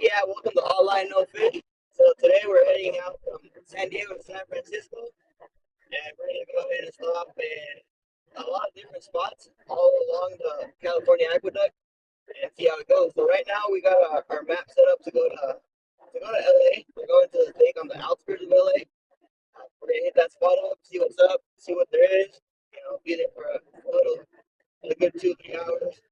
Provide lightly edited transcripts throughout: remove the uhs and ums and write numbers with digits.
Yeah, welcome to All Line No Fish. So today we're heading out from San Diego to San Francisco, and we're gonna go ahead and stop in a lot of different spots all along the California Aqueduct and see how it goes. So right now we got our map set up to go to LA. We're going to the lake on the outskirts of LA. We're gonna hit that spot up, see what's up, see what there is. Be there for a good 2-3 hours,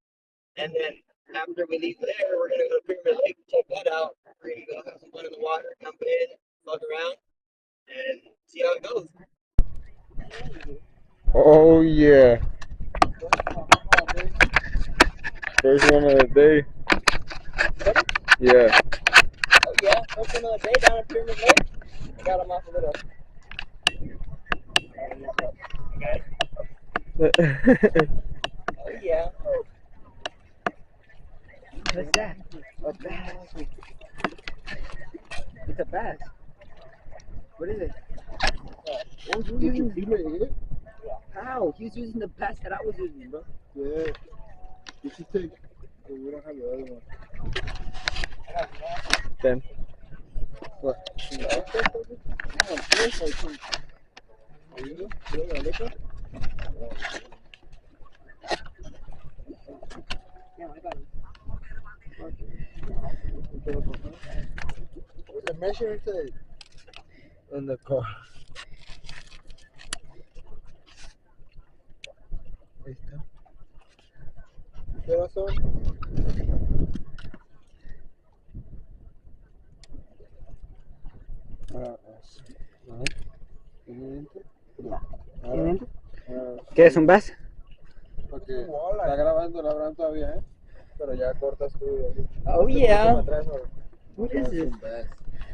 and then after we leave there, we're gonna go to Pyramid Lake, check that out. We're gonna go have some fun in the water, jump in, fuck around, and see how it goes. Oh yeah. First one of the day. Yeah. Oh yeah, first one of the day down at Pyramid Lake. I got him off a little. Oh yeah. What's that? A bass. It's a bass. What is it? Did you feel it? How? He was using the bass that I was using, bro. Yeah. You should take. Oh, we don't have the other one. Then. What? Yeah, I got him. Where's the measuring tape? In the car. Ahí está. ¿Qué horas son? ¿Qué es un bass? Porque está grabando la brand todavía, ¿eh? Pero ya cortas tú. Oh yeah. What is this?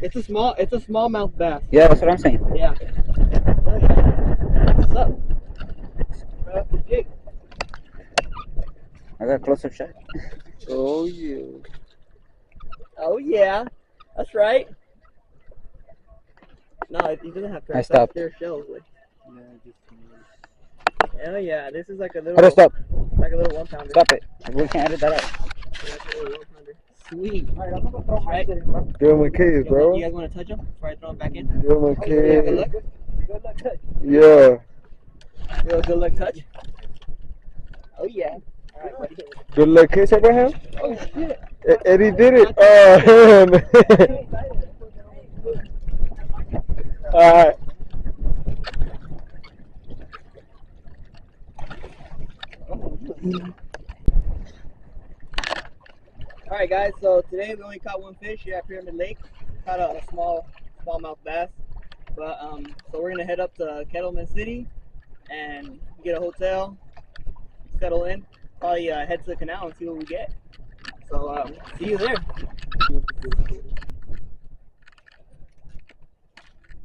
It's a smallmouth bass. Yeah, that's what I'm saying. Yeah. What's up? That's the jig. I got a close-up shot. Oh yeah. Oh yeah. That's right. No, he doesn't have I stopped. They're shells. Like. Oh yeah, this is like a little. How do I stop? Like a little 1-pounder. Stop it. We can't edit that out. Yeah, it's a little 1-pounder. Sweet. Right. Give him a kiss, bro. You guys want to touch him before I throw him back in? Give him a Yeah, kiss. good luck. Good luck touch. Yeah. Good luck touch. Oh yeah. All right, buddy. Good luck kiss, Abraham. Oh shit. Eddie did it. Oh, Alright. Alright guys, so today we only caught one fish here at Pyramid Lake. Caught a smallmouth bass. But so we're gonna head up to Kettleman City and get a hotel, settle in, probably head to the canal and see what we get. So see you there.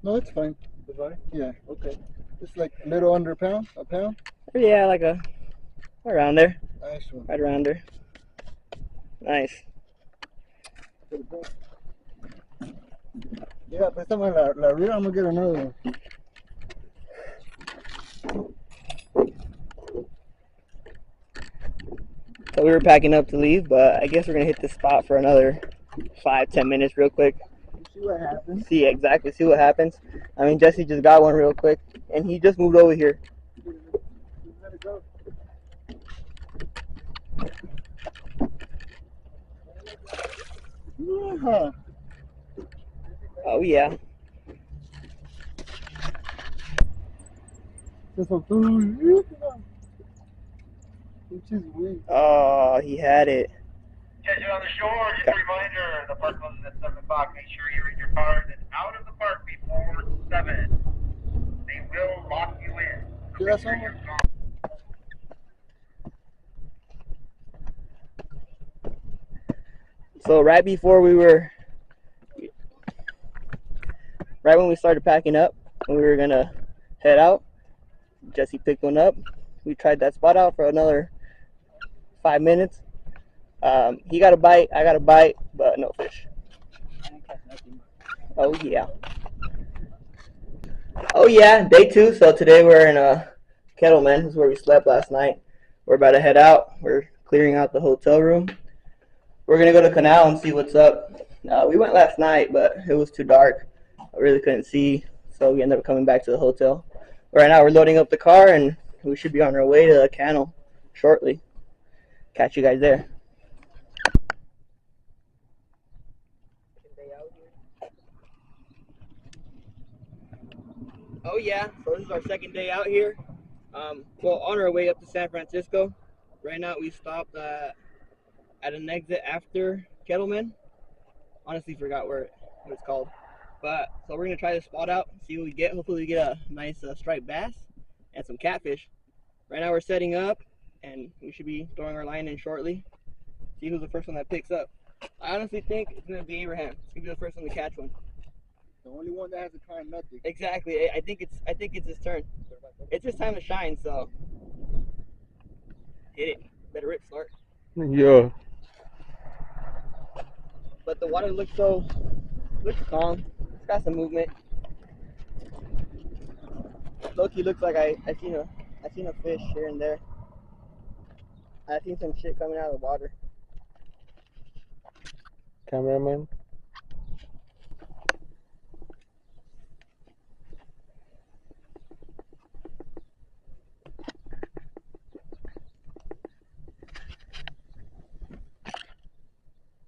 No, it's fine. It's fine? Yeah, okay. It's like a little under a pound? Yeah, like around there. Nice one. Right around there. Nice. Yeah, préstame la reel, I'm gonna get another one. So we were packing up to leave, but I guess we're gonna hit this spot for another 5-10 minutes real quick. See what happens. See what happens. I mean, Jesse just got one real quick, and he just moved over here. Let it go. Yeah. Oh yeah. This one. Which is weak. Oh, he had it. Yes, you're on the shore. Just a reminder, the park closes at 7 o'clock. Make sure you're in your cars and out of the park before 7. They will lock you in. ¿Qué hora son? So right when we started packing up, and we were gonna head out, Jesse picked one up. We tried that spot out for another 5 minutes. He got a bite, I got a bite, but no fish. Oh yeah. Oh yeah, day 2. So today we're in Kettleman. This is where we slept last night. We're about to head out. We're clearing out the hotel room. We're gonna go to Canal and see what's up. We went last night, but it was too dark. I really couldn't see, so we ended up coming back to the hotel. Right now, we're loading up the car, and we should be on our way to the canal shortly. Catch you guys there. Oh yeah, so this is our second day out here. Well, on our way up to San Francisco. Right now, we stopped at an exit after Kettleman. Honestly, forgot what it's called. But so we're gonna try this spot out, see what we get. Hopefully, we get a nice striped bass and some catfish. Right now, we're setting up, and we should be throwing our line in shortly. See who's the first one that picks up. I honestly think it's gonna be Abraham. It's gonna be the first one to catch one. The only one that has to try nothing. Exactly. I think it's his turn. It's his time to shine. So hit it. Better rip, Snort. Yeah. But the water looks calm. It's got some movement. Loki looks like I seen a fish here and there. I seen some shit coming out of the water. Cameraman.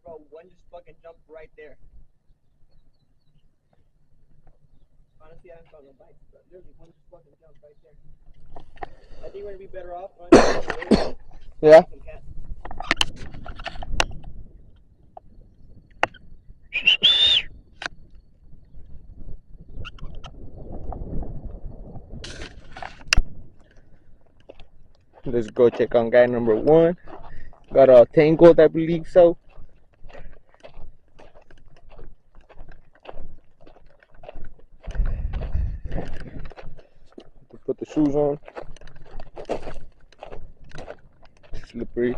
Bro, one just fucking jumped right there. Honestly, I haven't found no bites, but literally one just fucking jumped right there. I think we're gonna be better off on Yeah. some cats. Let's go check on guy number 1. Got a tangled, I believe so. Put the shoes on. Slippery.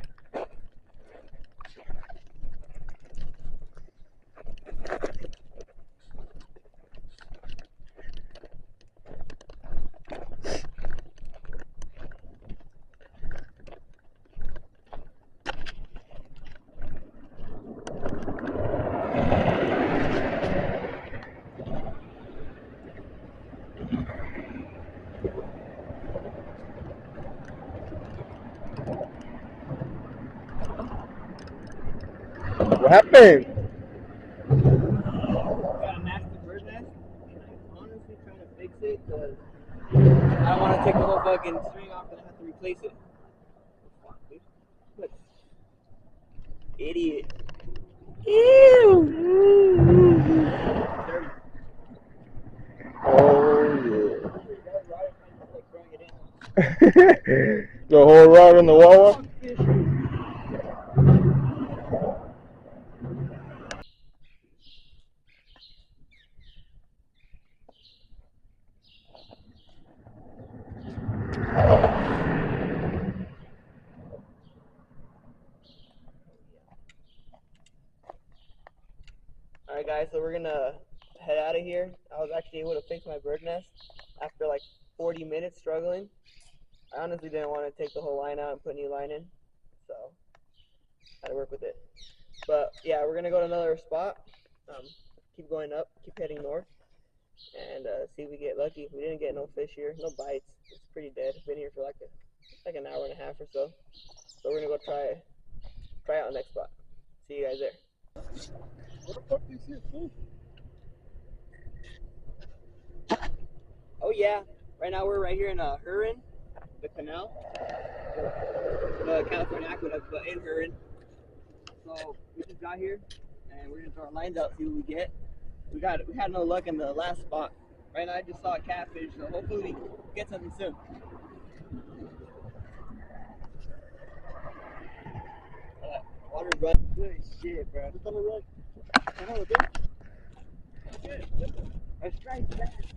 What happened? Got a massive bird nest, and I'm honestly trying to fix it because I don't want to take the whole fucking string off and I have to replace it. Fuck, dude. Look. Idiot. Ew. Dirty. Oh yeah. The whole rod on the Wawa. Alright guys, so we're gonna head out of here. I was actually able to fix my bird nest after like 40 minutes struggling. I honestly didn't want to take the whole line out and put new line in, so I had to work with it. But yeah, we're gonna go to another spot. Keep going up, keep heading north, and see if we get lucky. We didn't get no fish here, no bites. It's pretty dead. Been here for like an hour and a half or so. So we're gonna go try out the next spot. See you guys there. What the fuck is this? Oh yeah, right now we're right here in Huron, the canal, the California Aqueduct, but in Huron. So we just got here, and we're gonna throw our lines out, see what we get. We had no luck in the last spot. Right now I just saw a catfish, so hopefully we get something soon. Water's running. Good shit, bro.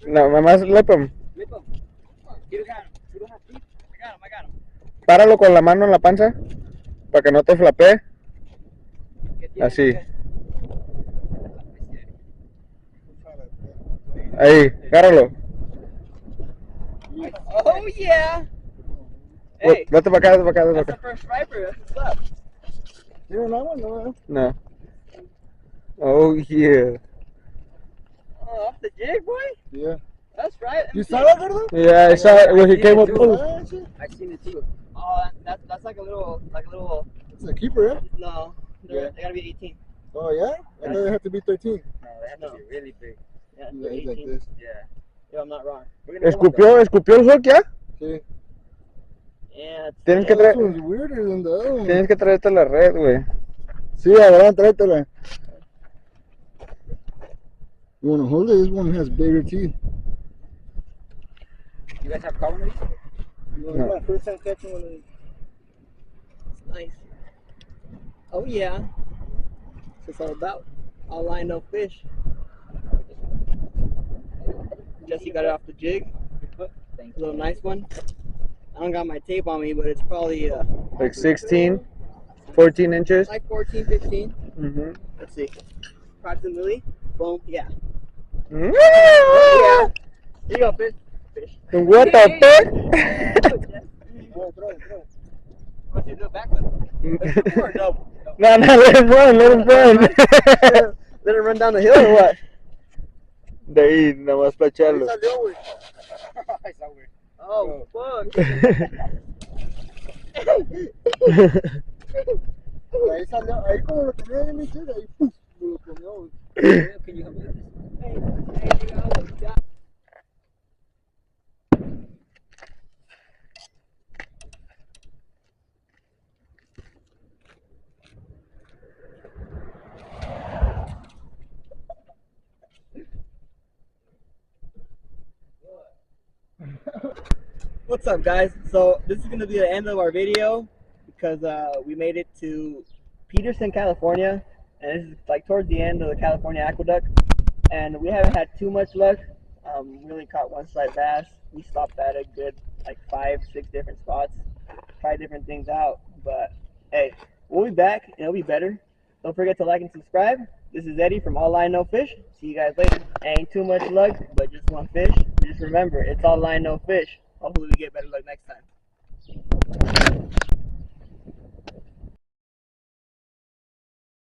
No, nomás lip him. Lip him. You got him. You don't have teeth? I got him. Páralo con la mano en la panza para que no te flapee. Así. Ahí, agárralo. Oh yeah. Hey, Vete para acá, vete para acá, vete that's para the first striper. That's what's up. acá. No. Oh yeah. Oh, off the jig, boy. Yeah. That's right. You saw that, Gordo? Yeah, I saw it when he came up too. close. Ah, shit. I seen it too. Oh, that's like a little. It's a keeper, yeah? No, Yeah. they gotta be 18. Oh, yeah? I thought they have to be 13. No, they have to be really big. Yeah, Yeah, they're he's like 18. this. Yeah. Yeah, I'm not wrong. We're gonna go on Escupió el hook ya. Sí. Yeah. Tienes que Oh, this traer, one's weirder than the other one. tienes que traerte la red, güey. Sí, Abraham, tráetela. You want to hold it? This one has bigger teeth. You guys have carbon? No, No. it's my first time catching one of these. Nice. Oh yeah. It's all about. All line, no fish. Jesse got it off the jig. Thank A little nice one. I don't got my tape on me, but it's probably Like 16, 14 inches. like 14, 15. Mm-hmm. Let's see. Approximately. Boom. Yeah. Mm-hmm. Here you go, fish. Fish. What the fuck? Oh, throw it, throw it. What's you do a backflip? Or double? No, let him run, let him run. Let it run down the hill or what? De ahí, nada más para Ahí echarlo. salió, güey. Oh, fuck. Ahí salió. Ahí como lo tenía en mi chile, ahí ¡pum! Me lo comió, güey. Can you help me with this? What's up, guys? So this is gonna be the end of our video because we made it to Peterson, California, and this is like towards the end of the California Aqueduct, and we haven't had too much luck. We only caught one striped bass. We stopped at a good like 5, 6 different spots, tried different things out, but hey, we'll be back and it'll be better. Don't forget to like and subscribe. This is Eddie from All Line No Fish. See you guys later. Ain't too much luck, but just one fish. Just remember, it's all line no fish. Hopefully we get better luck next time.